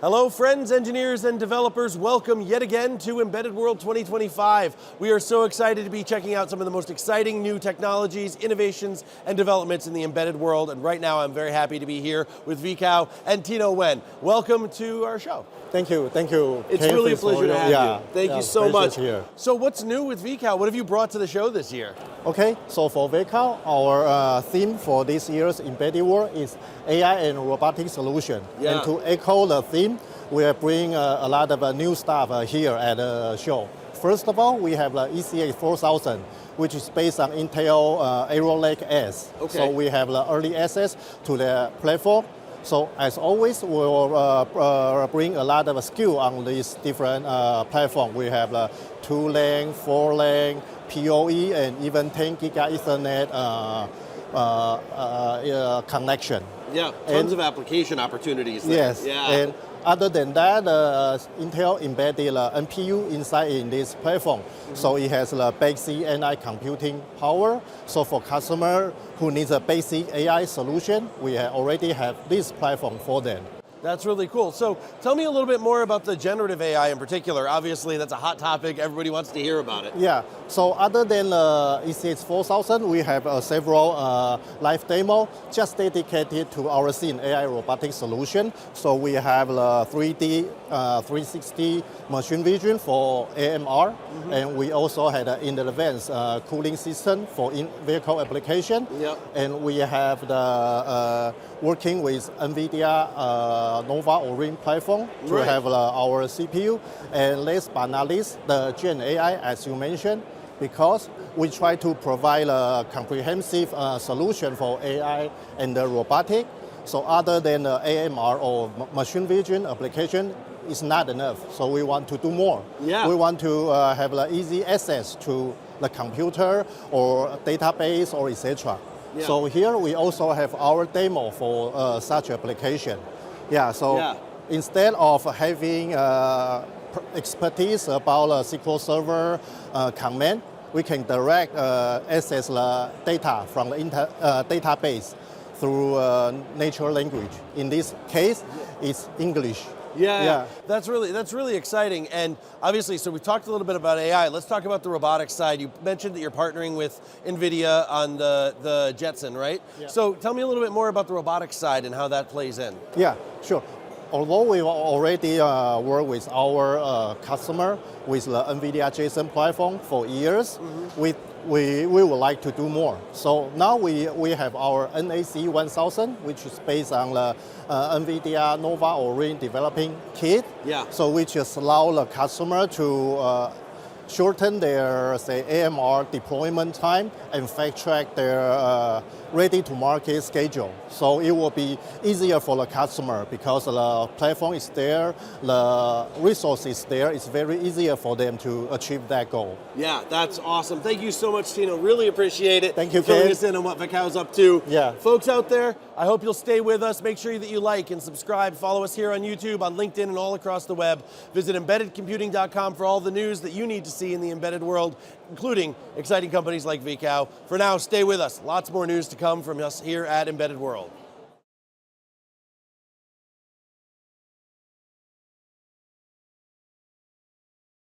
Hello friends, engineers, and developers. Welcome yet again to Embedded World 2025. We are so excited to be checking out some of the most exciting new technologies, innovations, and developments in the embedded world. And right now I'm very happy to be here with Vecow and Tino Wen. Welcome to our show. Thank you. It's really a pleasure to have you. Thank you so much. Here. So what's new with Vecow? What have you brought to the show this year? Okay, so for Vecow, our theme for this year's Embedded World is AI and Robotics solution. Yeah. And to echo the theme, we are bringing a lot of new stuff here at the show. First of all, we have the ECX 4000, which is based on Intel Arrow Lake S. Okay. So we have the early access to the platform. So as always, we'll bring a lot of skill on these different platforms. We have the 2-lane, 4-lane, PoE, and even 10 Giga Ethernet connection. Yeah, tons of application opportunities there. Yes, yeah. And other than that, Intel embedded NPU inside in this platform. So it has the basic NI computing power. So for customer who needs a basic AI solution, we already have this platform for them. That's really cool. So tell me a little bit more about the generative AI in particular. Obviously, that's a hot topic. Everybody wants to hear about it. Yeah. So other than ECX 4000, we have several live demo just dedicated to our scene AI robotics solution. So we have the 3D, 360 machine vision for AMR, and we also had an advanced cooling system for in-vehicle application. Yep. And we have the working with NVIDIA Nova Orin platform to have our CPU. And last but not least, the Gen AI, as you mentioned, because we try to provide a comprehensive solution for AI and the robotic. So other than the AMR or machine vision application, is not enough. So we want to do more. Yeah. We want to have easy access to the computer or database or etc. Yeah. So here we also have our demo for such application. Yeah, so instead of having expertise about SQL Server command, we can direct access the data from the database through natural language. In this case, it's English. Yeah, that's really exciting. And obviously, so we talked a little bit about AI. Let's talk about the robotics side. You mentioned that you're partnering with NVIDIA on the Jetson, right? Yeah. So tell me a little bit more about the robotics side and how that plays in. Yeah, sure. Although we already work with our customer with the NVIDIA Jetson platform for years, we would like to do more. So now we have our NAC 1000, which is based on the NVIDIA Nova Orin developing kit. Yeah. So which just allow the customer to shorten their, say, AMR deployment time and fast track their ready-to-market schedule. So it will be easier for the customer because the platform is there, the resources there. It's very easier for them to achieve that goal. Yeah, that's awesome. Thank you so much, Tino. Really appreciate it. Thank you, filling Ken. us in on what Vecow's up to. Yeah. Folks out there, I hope you'll stay with us. Make sure that you like and subscribe. Follow us here on YouTube, on LinkedIn, and all across the web. Visit embeddedcomputing.com for all the news that you need to see in the embedded world, including exciting companies like Vecow. For now, stay with us. Lots more news to come from us here at Embedded World.